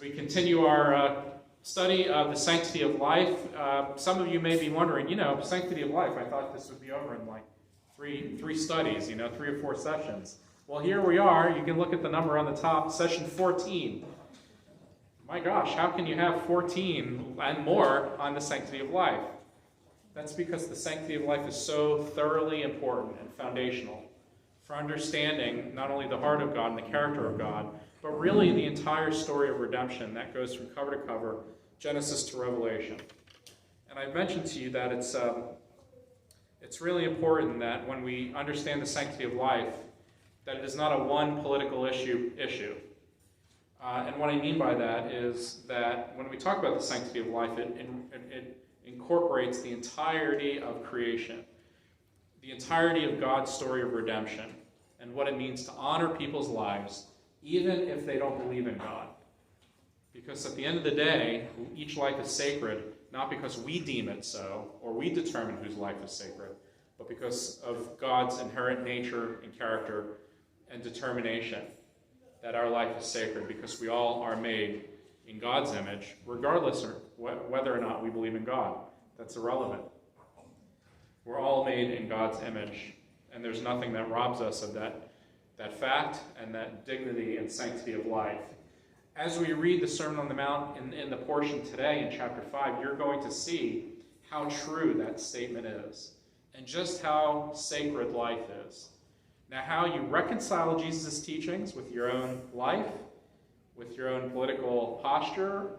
As we continue our study of the sanctity of life, some of you may be wondering, sanctity of life, I thought this would be over in like three studies, 3 or 4 sessions. Well, here we are. You can look at the number on the top, session 14. My gosh, how can you have 14 and more on the sanctity of life? That's because the sanctity of life is so thoroughly important and foundational for understanding not only the heart of God and the character of God, but really the entire story of redemption that goes from cover to cover, Genesis to Revelation. And I've mentioned to you that it's really important that when we understand the sanctity of life, that it is not a one political issue. And what I mean by that is that when we talk about the sanctity of life, it incorporates the entirety of creation, the entirety of God's story of redemption, and what it means to honor people's lives, even if they don't believe in God. Because at the end of the day, each life is sacred, not because we deem it so, or we determine whose life is sacred, but because of God's inherent nature and character and determination that our life is sacred, because we all are made in God's image, regardless of whether or not we believe in God. That's irrelevant. We're all made in God's image, and there's nothing that robs us of that fact and that dignity and sanctity of life. As we read the Sermon on the Mount in the portion today in chapter 5, you're going to see how true that statement is and just how sacred life is. Now, how you reconcile Jesus' teachings with your own life, with your own political posture,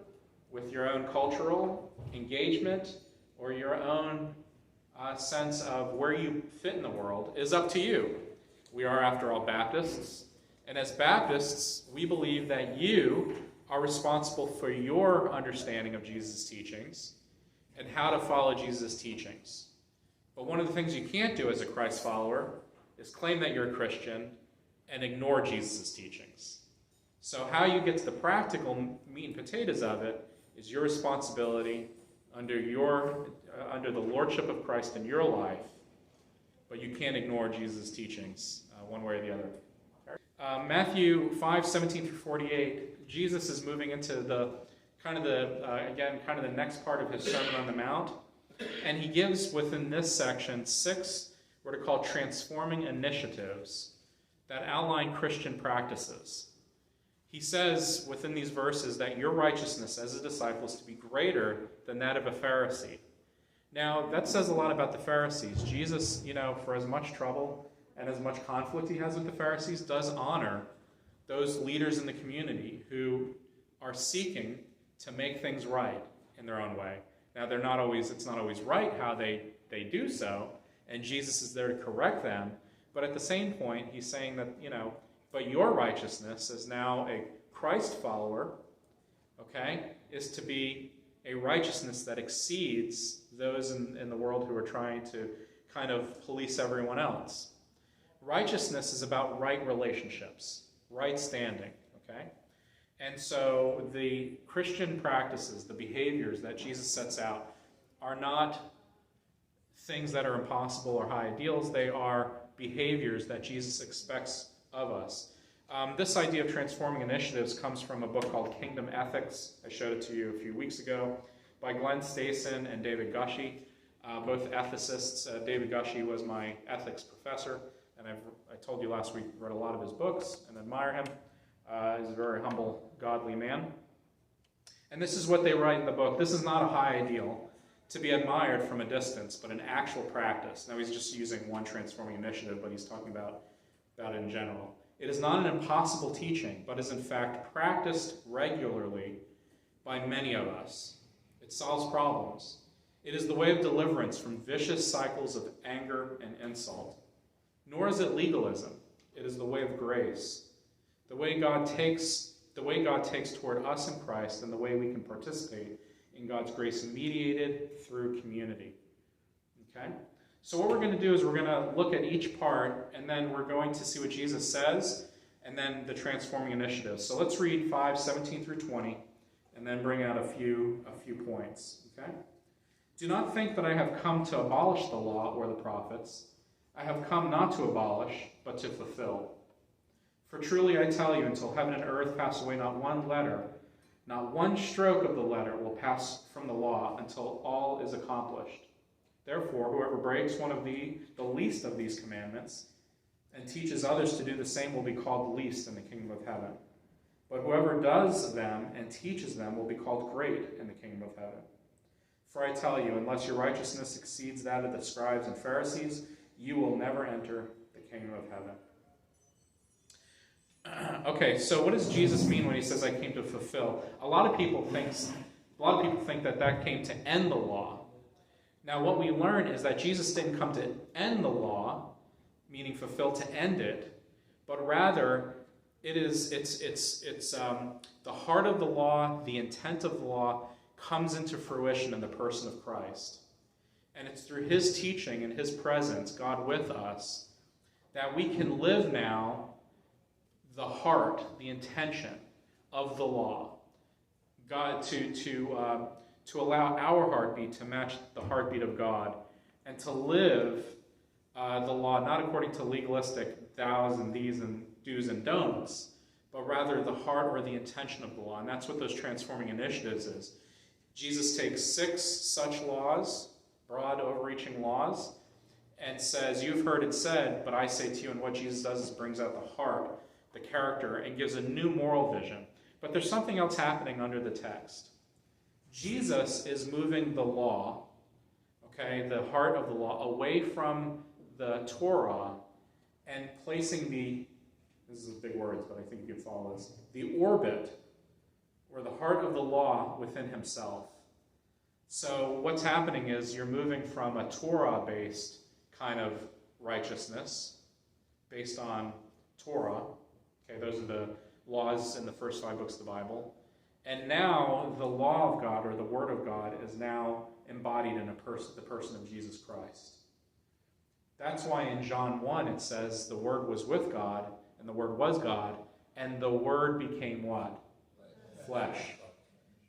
with your own cultural engagement, or your own sense of where you fit in the world is up to you. We are, after all, Baptists. And as Baptists, we believe that you are responsible for your understanding of Jesus' teachings and how to follow Jesus' teachings. But one of the things you can't do as a Christ follower is claim that you're a Christian and ignore Jesus' teachings. So how you get to the practical meat and potatoes of it is your responsibility under the lordship of Christ in your life, but you can't ignore Jesus' teachings one way or the other. Matthew 5:17 through 48, Jesus is moving into the next part of his Sermon on the Mount, and he gives within this section 6 what are called transforming initiatives that outline Christian practices. He says within these verses that your righteousness as a disciple is to be greater than that of a Pharisee. Now, that says a lot about the Pharisees. Jesus, for as much trouble and as much conflict he has with the Pharisees, does honor those leaders in the community who are seeking to make things right in their own way. Now, it's not always right how they do so, and Jesus is there to correct them, but at the same point, he's saying that, but your righteousness as now a Christ follower, is to be a righteousness that exceeds those in the world who are trying to kind of police everyone else. Righteousness is about right relationships, right standing, And so the Christian practices, the behaviors that Jesus sets out, are not things that are impossible or high ideals. They are behaviors that Jesus expects of us. This idea of transforming initiatives comes from a book called Kingdom Ethics. I showed it to you a few weeks ago by Glen, Stassen, and David Gushee, both ethicists. David Gushee was my ethics professor, and I told you last week, read a lot of his books and admire him. He's a very humble, godly man. And this is what they write in the book. This is not a high ideal to be admired from a distance, but an actual practice. Now, he's just using one transforming initiative, but he's talking about it in general. It is not an impossible teaching, but is in fact practiced regularly by many of us. It solves problems. It is the way of deliverance from vicious cycles of anger and insult. Nor is it legalism. It is the way of grace. The way God takes toward us in Christ, and the way we can participate in God's grace mediated through community. So what we're going to do is we're going to look at each part, and then we're going to see what Jesus says, and then the transforming initiatives. So let's read 5:17 through 20, and then bring out a few points. Do not think that I have come to abolish the law or the prophets. I have come not to abolish, but to fulfill. For truly I tell you, until heaven and earth pass away, not one letter, Not one stroke of the letter will pass from the law until all is accomplished. Therefore, whoever breaks one of the least of these commandments and teaches others to do the same will be called least in the kingdom of heaven. But whoever does them and teaches them will be called great in the kingdom of heaven. For I tell you, unless your righteousness exceeds that of the scribes and Pharisees, you will never enter the kingdom of heaven. Okay, so what does Jesus mean when he says, I came to fulfill? A lot of people think that came to end the law. Now, what we learn is that Jesus didn't come to end the law, meaning fulfill, to end it, but rather it's the heart of the law, the intent of the law comes into fruition in the person of Christ. And it's through his teaching and his presence, God with us, that we can live now the heart, the intention of the law. God, to allow our heartbeat to match the heartbeat of God, and to live the law not according to legalistic thous and these and do's and don'ts, but rather the heart or the intention of the law. And that's what those transforming initiatives is. Jesus takes 6 such laws, broad overreaching laws, and says, you've heard it said, but I say to you, and what Jesus does is brings out the heart, the character, and gives a new moral vision. But there's something else happening under the text. Jesus is moving the law, okay, the heart of the law, away from the Torah and placing this is big words, but I think you can follow this, the orbit, or the heart of the law within himself. So what's happening is you're moving from a Torah-based kind of righteousness, based on Torah, okay, those are the laws in the first 5 books of the Bible, and now the law of God, or the Word of God, is now embodied in the person of Jesus Christ. That's why in John 1 it says the Word was with God, and the Word was God, and the Word became what? Flesh.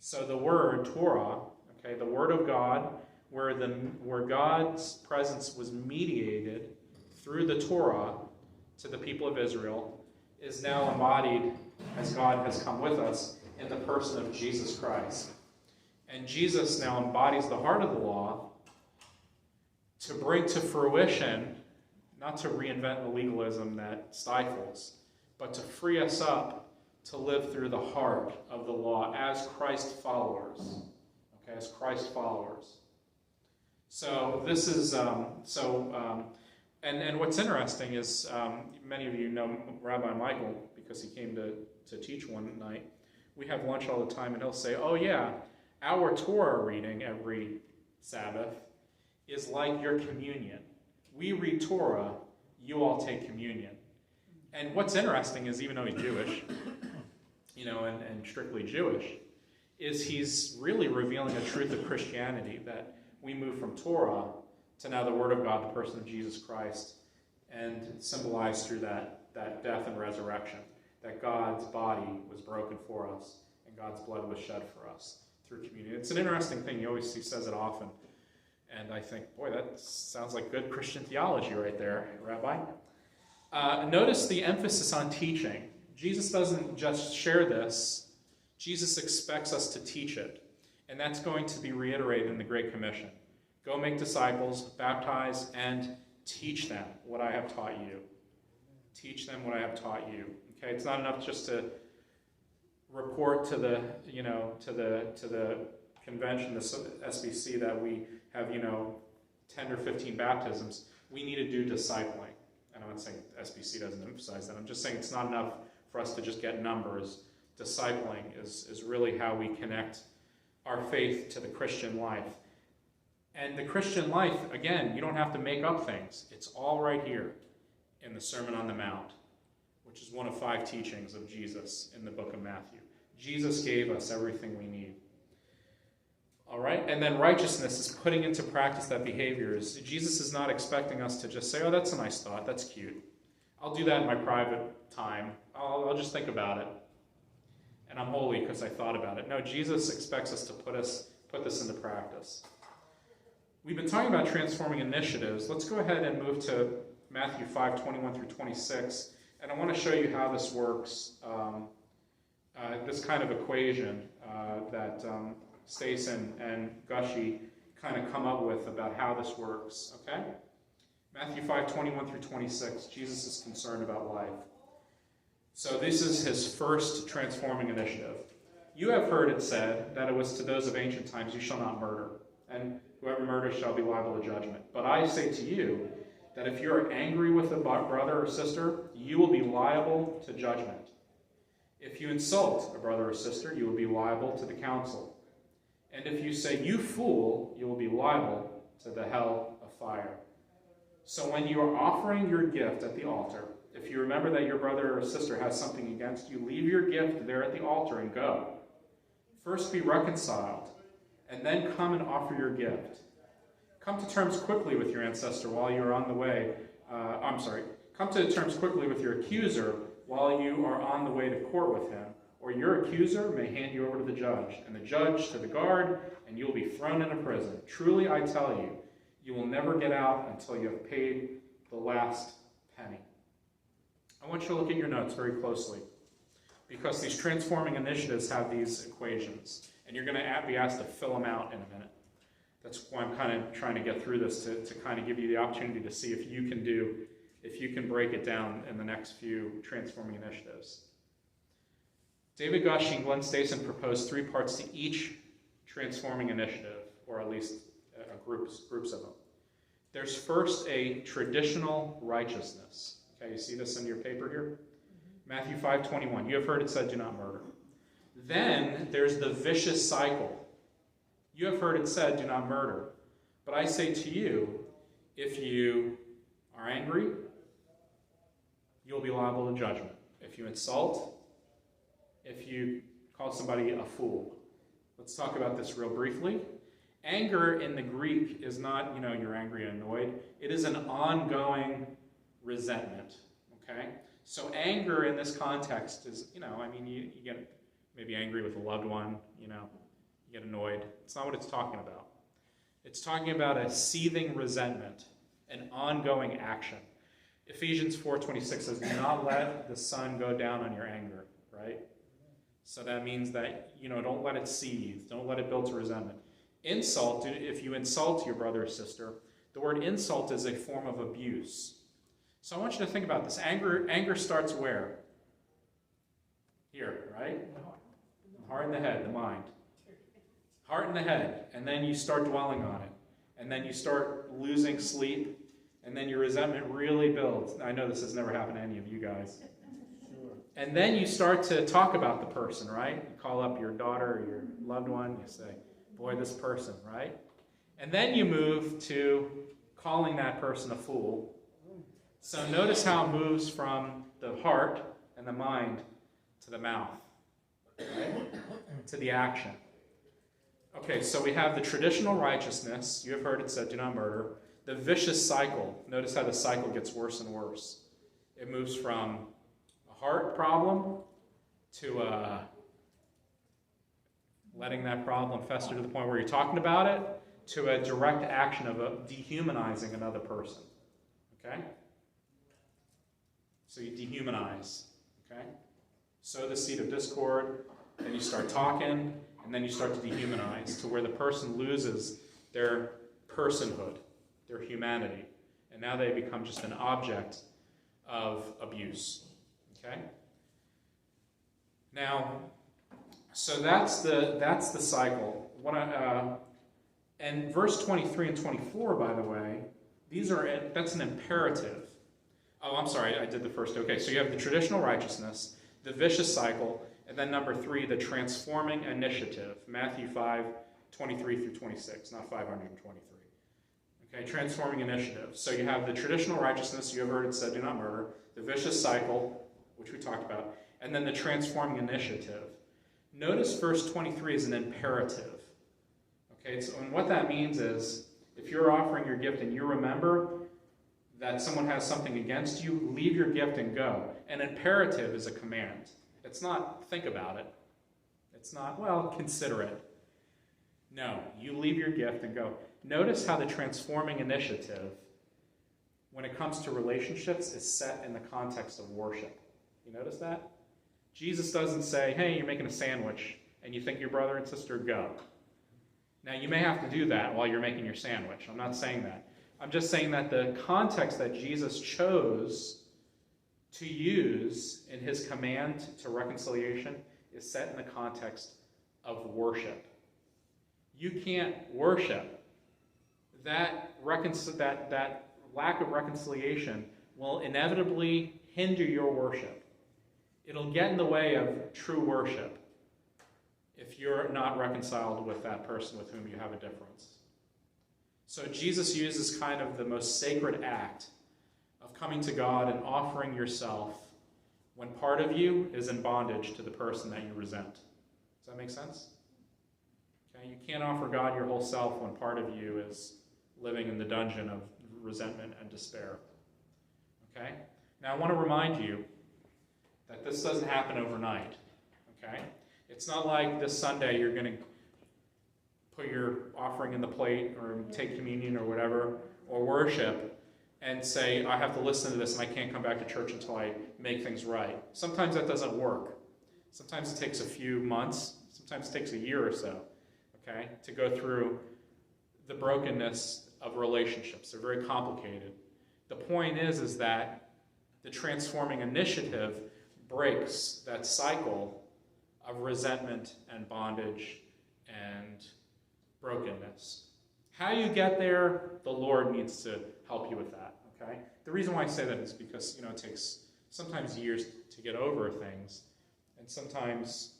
So the Word, Torah, okay, the Word of God, where God's presence was mediated through the Torah to the people of Israel, is now embodied as God has come with us in the person of Jesus Christ. And Jesus now embodies the heart of the law to bring to fruition, not to reinvent the legalism that stifles, but to free us up to live through the heart of the law as Christ followers. Okay, as Christ followers. So this is, and what's interesting is, many of you know Rabbi Michael, because he came to teach one night. We have lunch all the time, and he'll say, oh yeah, our Torah reading every Sabbath is like your communion. We read Torah, you all take communion. And what's interesting is, even though he's Jewish, and strictly Jewish, is he's really revealing a truth of Christianity, that we move from Torah to now the Word of God, the person of Jesus Christ, and symbolized through that death and resurrection, that God's body was broken for us, and God's blood was shed for us through communion. It's an interesting thing. He says it often. And I think, boy, that sounds like good Christian theology right there, Rabbi. Notice the emphasis on teaching. Jesus doesn't just share this. Jesus expects us to teach it. And that's going to be reiterated in the Great Commission. Go make disciples, baptize, and teach them what I have taught you. Teach them what I have taught you. Okay, it's not enough just to report to the convention, the SBC, that we have 10 or 15 baptisms. We need to do discipling. And I'm not saying SBC doesn't emphasize that. I'm just saying it's not enough for us to just get numbers. Discipling is really how we connect our faith to the Christian life. And the Christian life, again, you don't have to make up things. It's all right here in the Sermon on the Mount, which is one of 5 teachings of Jesus in the book of Matthew. Jesus gave us everything we need. All right? And then righteousness is putting into practice that behavior. Jesus is not expecting us to just say, oh, that's a nice thought, that's cute. I'll do that in my private time. I'll just think about it. And I'm holy because I thought about it. No, Jesus expects us to put this into practice. We've been talking about transforming initiatives. Let's go ahead and move to Matthew 5:21 through 26. And I want to show you how this works this kind of equation that Stassen and Gushee kind of come up with about how this works, okay? Matthew 5:21 through 26, Jesus is concerned about life. So this is his first transforming initiative. You have heard it said that it was to those of ancient times, you shall not murder, and whoever murders shall be liable to judgment. But I say to you that if you are angry with a brother or sister, you will be liable to judgment. If you insult a brother or sister, you will be liable to the council. And if you say, you fool, you will be liable to the hell of fire. So when you are offering your gift at the altar, if you remember that your brother or sister has something against you, leave your gift there at the altar and go. First be reconciled, and then come and offer your gift. Come to terms quickly with your ancestor while you are on the way. Come to terms quickly with your accuser while you are on the way to court with him, or your accuser may hand you over to the judge, and the judge to the guard, and you will be thrown into prison. Truly, I tell you, you will never get out until you have paid the last penny. I want you to look at your notes very closely, because these transforming initiatives have these equations, and you're going to be asked to fill them out in a minute. That's why I'm kind of trying to get through this, to kind of give you the opportunity to see if you can break it down in the next few transforming initiatives. David Gushee and Glen Stassen proposed 3 parts to each transforming initiative, or at least groups of them. There's first a traditional righteousness. Okay, you see this in your paper here? Matthew 5:21. You have heard it said, do not murder. Then there's the vicious cycle. You have heard it said, do not murder. But I say to you, if you are angry, you'll be liable to judgment. If you insult, if you call somebody a fool. Let's talk about this real briefly. Anger in the Greek is not, you're angry and annoyed. It is an ongoing resentment, okay? So anger in this context is, you get maybe angry with a loved one, you get annoyed. It's not what it's talking about. It's talking about a seething resentment, an ongoing action. Ephesians 4:26 says, do not let the sun go down on your anger, right? So that means that, don't let it seethe. Don't let it build to resentment. Insult, if you insult your brother or sister, the word insult is a form of abuse. So I want you to think about this. Anger starts where? Here, right? The heart and the head, the mind. Heart and the head. And then you start dwelling on it. And then you start losing sleep. And then your resentment really builds. I know this has never happened to any of you guys. And then you start to talk about the person, right? You call up your daughter or your loved one. You say, boy, this person, right? And then you move to calling that person a fool. So notice how it moves from the heart and the mind to the mouth, right? To the action. Okay, so we have the traditional righteousness. You have heard it said, do not murder. The vicious cycle. Notice how the cycle gets worse and worse. It moves from a heart problem to letting that problem fester to the point where you're talking about it, to a direct action of dehumanizing another person. Okay? So you dehumanize. Okay? Sow the seed of discord, then you start talking, and then you start to dehumanize to where the person loses their personhood, their humanity. And now they become just an object of abuse. Okay? Now, so that's the cycle. And verse 23 and 24, by the way, that's an imperative. Oh, I'm sorry, I did the first. Okay, so you have the traditional righteousness, the vicious cycle, and then number 3, the transforming initiative. Matthew 5:23 through 26, not 523. Okay, transforming initiative. So you have the traditional righteousness, you have heard it said, do not murder, the vicious cycle, which we talked about, and then the transforming initiative. Notice verse 23 is an imperative. Okay, so and what that means is, if you're offering your gift and you remember that someone has something against you, leave your gift and go. An imperative is a command. It's not think about it. It's not, well, consider it. No, you leave your gift and go. Notice how the transforming initiative, when it comes to relationships, is set in the context of worship. You notice that? Jesus doesn't say, hey, you're making a sandwich and you think your brother and sister, go. Now, you may have to do that while you're making your sandwich. I'm not saying that. I'm just saying that the context that Jesus chose to use in his command to reconciliation is set in the context of worship. You can't worship. That lack of reconciliation will inevitably hinder your worship. It'll get in the way of true worship if you're not reconciled with that person with whom you have a difference. So Jesus uses kind of the most sacred act of coming to God and offering yourself when part of you is in bondage to the person that you resent. Does that make sense? Okay, you can't offer God your whole self when part of you is living in the dungeon of resentment and despair. Okay? Now I want to remind you that this doesn't happen overnight. Okay? It's not like this Sunday you're going to put your offering in the plate or take communion or whatever, or worship, and say, I have to listen to this and I can't come back to church until I make things right. Sometimes that doesn't work. Sometimes it takes a few months. Sometimes it takes a year or so, okay, to go through the brokenness of relationships. They're very complicated. The point is that the transforming initiative breaks that cycle of resentment and bondage and brokenness. How you get there, the Lord needs to help you with that, okay? The reason why I say that is because, it takes sometimes years to get over things, and sometimes,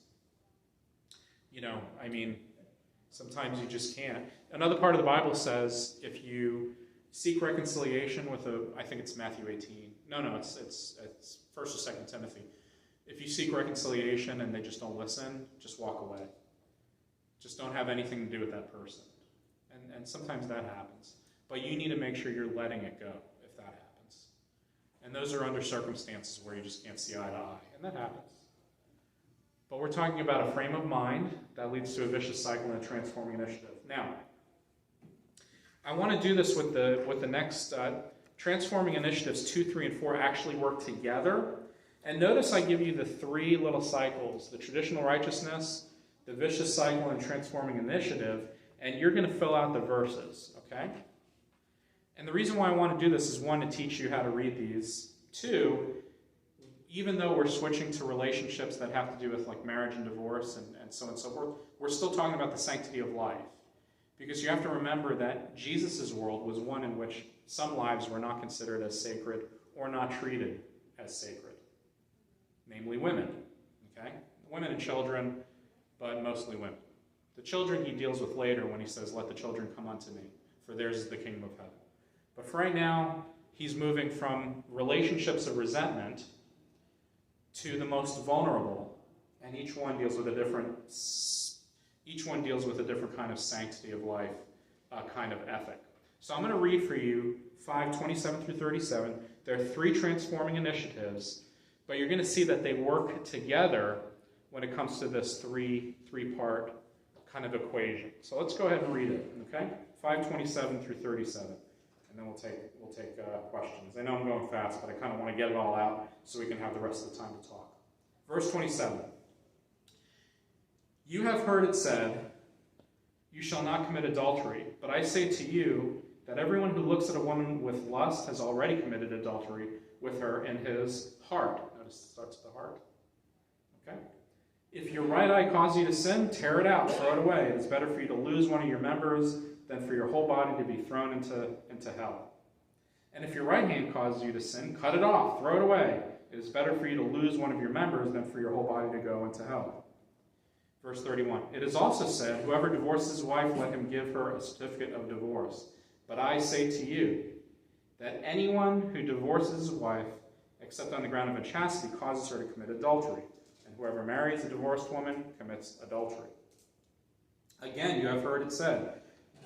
sometimes you just can't. Another part of the Bible says if you seek reconciliation with I think it's Matthew 18. No, it's 1st or 2nd Timothy. If you seek reconciliation and they just don't listen, just walk away. Just don't have anything to do with that person. And sometimes that happens. But you need to make sure you're letting it go if that happens. And those are under circumstances where you just can't see eye to eye. And that happens. But we're talking about a frame of mind that leads to a vicious cycle and a transforming initiative. Now, I want to do this with the next transforming initiatives 2, 3, and 4 actually work together. And notice I give you the 3 little cycles: the traditional righteousness, the vicious cycle, and transforming initiative. And you're going to fill out the verses, okay? And the reason why I want to do this is, 1, to teach you how to read these. 2, even though we're switching to relationships that have to do with like marriage and divorce and so on and so forth, we're still talking about the sanctity of life. Because you have to remember that Jesus' world was one in which some lives were not considered as sacred or not treated as sacred. Namely women, okay? Women and children, but mostly women. The children he deals with later when he says, let the children come unto me, for theirs is the kingdom of heaven. But for right now, he's moving from relationships of resentment to the most vulnerable, and each one deals with a different kind of sanctity of life, kind of ethic. So I'm going to read for you 5:27 through 37. There are 3 transforming initiatives, but you're going to see that they work together when it comes to this three-part kind of equation. So let's go ahead and read it, okay? 5:27 through 37, and then we'll take questions. I know I'm going fast, but I kind of want to get it all out so we can have the rest of the time to talk. Verse 27. You have heard it said, you shall not commit adultery. But I say to you that everyone who looks at a woman with lust has already committed adultery with her in his heart. Notice it starts with the heart. Okay? If your right eye causes you to sin, tear it out, throw it away. It is better for you to lose one of your members than for your whole body to be thrown into hell. And if your right hand causes you to sin, cut it off, throw it away. It is better for you to lose one of your members than for your whole body to go into hell. Verse 31, it is also said, whoever divorces his wife, let him give her a certificate of divorce. But I say to you that anyone who divorces his wife, except on the ground of unchastity, causes her to commit adultery. And whoever marries a divorced woman commits adultery. Again, you have heard it said,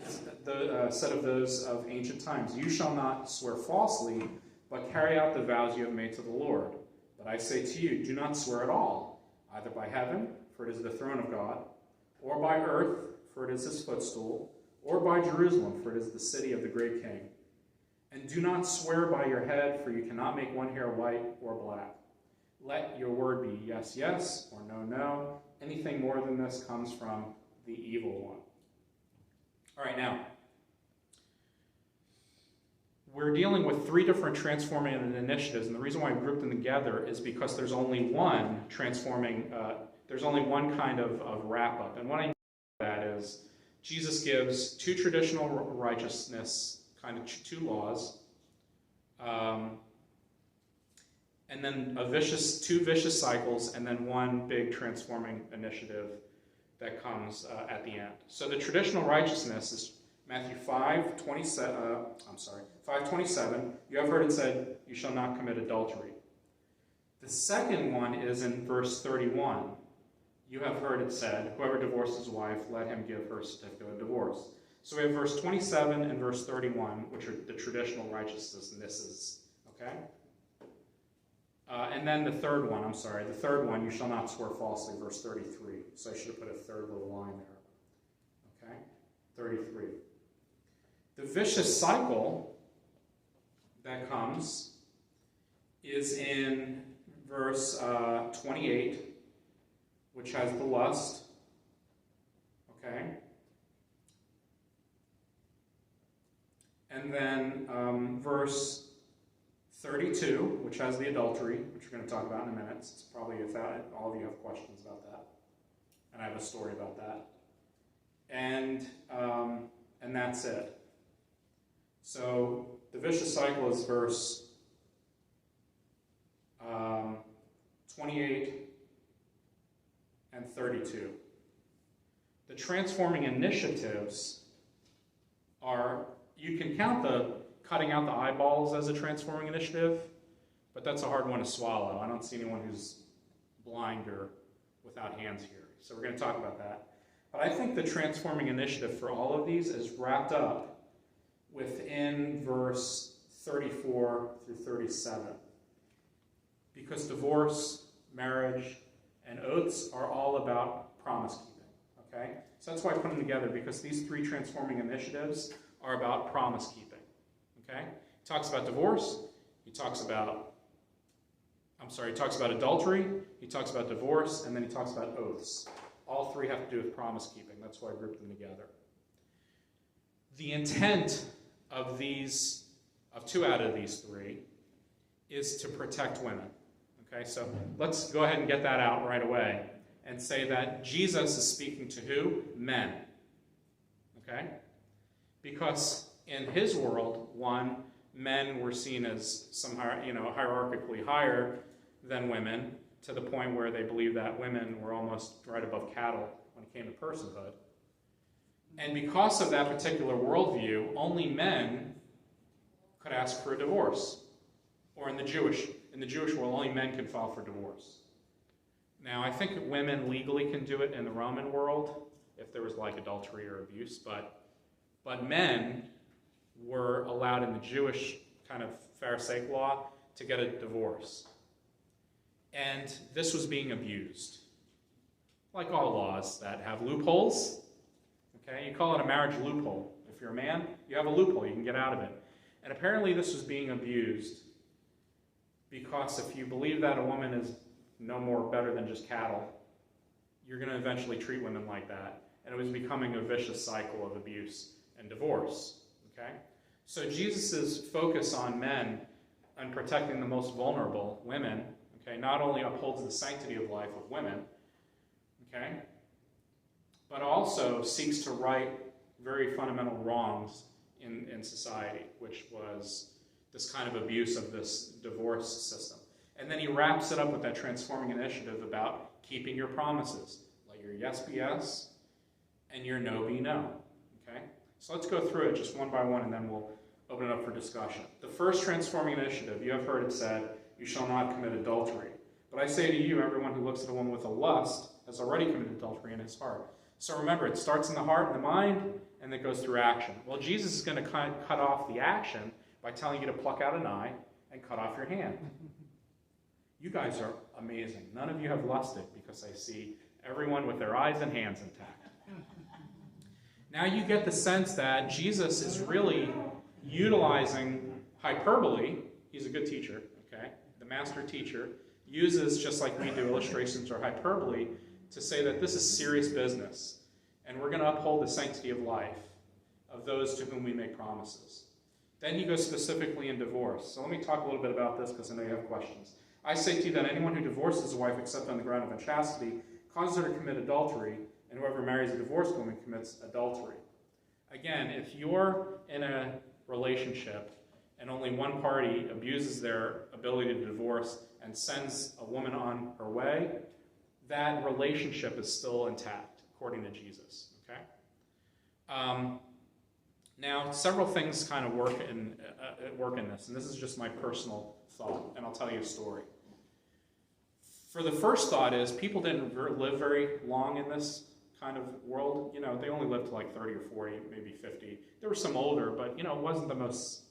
said of those of ancient times, you shall not swear falsely, but carry out the vows you have made to the Lord. But I say to you, do not swear at all, either by heaven, for it is the throne of God, or by earth, for it is his footstool, or by Jerusalem, for it is the city of the great king. And do not swear by your head, for you cannot make one hair white or black. let your word be yes, yes, or no, no. Anything more than this comes from the evil one. All right, now, we're dealing with 3 different transforming initiatives, and the reason why I grouped them together is because there's only one transforming, there's only one kind of wrap-up. And what I mean by that is Jesus gives 2 traditional righteousness, kind of 2 laws, and then 2 vicious cycles, and then 1 big transforming initiative that comes at the end. So the traditional righteousness is Matthew 5:27. You have heard it said, you shall not commit adultery. The second one is in verse 31. You have heard it said, whoever divorces his wife, let him give her a certificate of divorce. So we have verse 27 and verse 31, which are the traditional righteousnesses. Okay? And then the third one, you shall not swear falsely, verse 33. So I should have put a third little line there. Okay? 33. The vicious cycle that comes is in verse 28, which has the lust. Okay? And then verse 32, which has the adultery, which we're going to talk about in a minute. It's probably if all of you have questions about that. And I have a story about that. And that's it. So the vicious cycle is verse 28 and 32. The transforming initiatives are, you can count the cutting out the eyeballs as a transforming initiative, but that's a hard one to swallow. I don't see anyone who's blind or without hands here. So we're going to talk about that. But I think the transforming initiative for all of these is wrapped up within verse 34 through 37. Because divorce, marriage, and oaths are all about promise keeping. Okay? So that's why I put them together, because these 3 transforming initiatives are about promise keeping. Okay? He talks about divorce, he talks about adultery, he talks about divorce, and then he talks about oaths. All 3 have to do with promise keeping. That's why I grouped them together. The intent of 2 out of these 3 is to protect women. Okay, so let's go ahead and get that out right away and say that Jesus is speaking to who? Men. Okay? Because in his world, men were seen as hierarchically higher than women, to the point where they believed that women were almost right above cattle when it came to personhood. And because of that particular worldview, only men could ask for a divorce. Or in the Jewish world, only men can file for divorce. Now, I think women legally can do it in the Roman world, if there was like adultery or abuse, but men were allowed in the Jewish kind of Pharisaic law to get a divorce. And this was being abused. Like all laws that have loopholes. Okay, you call it a marriage loophole. If you're a man, you have a loophole, you can get out of it. And apparently this was being abused because if you believe that a woman is no more better than just cattle, you're going to eventually treat women like that. And it was becoming a vicious cycle of abuse and divorce. Okay? So Jesus' focus on men and protecting the most vulnerable, women, okay, not only upholds the sanctity of life of women, okay, but also seeks to right very fundamental wrongs in society, which was this kind of abuse of this divorce system. And then he wraps it up with that transforming initiative about keeping your promises. Let your yes be yes, and your no be no. Okay? So let's go through it just one by one, and then we'll open it up for discussion. The first transforming initiative, you have heard it said, you shall not commit adultery. But I say to you, everyone who looks at a woman with a lust has already committed adultery in his heart. So remember, it starts in the heart and the mind, and it goes through action. Well, Jesus is going to cut off the action by telling you to pluck out an eye and cut off your hand. You guys are amazing. None of you have lusted, because I see everyone with their eyes and hands intact. Now you get the sense that Jesus is really utilizing hyperbole. He's a good teacher, okay? The master teacher uses, just like we do, illustrations or hyperbole to say that this is serious business, and we're going to uphold the sanctity of life of those to whom we make promises. Then he goes specifically in divorce. So let me talk a little bit about this because I know you have questions. I say to you that anyone who divorces a wife except on the ground of unchastity causes her to commit adultery, and whoever marries a divorced woman commits adultery. Again, if you're in a relationship and only one party abuses their ability to divorce and sends a woman on her way, that relationship is still intact, according to Jesus. Okay? Now, several things kind of work in this, and this is just my personal thought, and I'll tell you a story. For the first thought is, people didn't live very long in this kind of world. You know, they only lived to like 30 or 40, maybe 50. There were some older, but, you know, it wasn't the most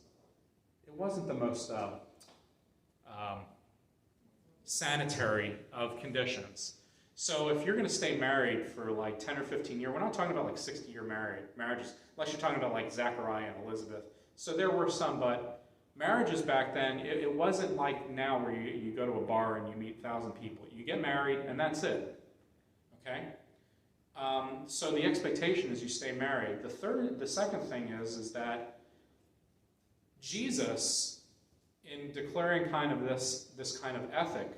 sanitary of conditions. So if you're going to stay married for like 10 or 15 years, we're not talking about like 60-year marriages, unless you're talking about like Zechariah and Elizabeth. So there were some, but marriages back then, it wasn't like now where you go to a bar and you meet 1,000 people. You get married and that's it. Okay? So the expectation is you stay married. The second thing is that Jesus, in declaring kind of this kind of ethic,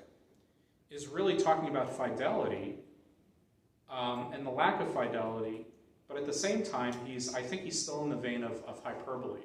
is really talking about fidelity and the lack of fidelity, but at the same time, I think he's still in the vein of hyperbole.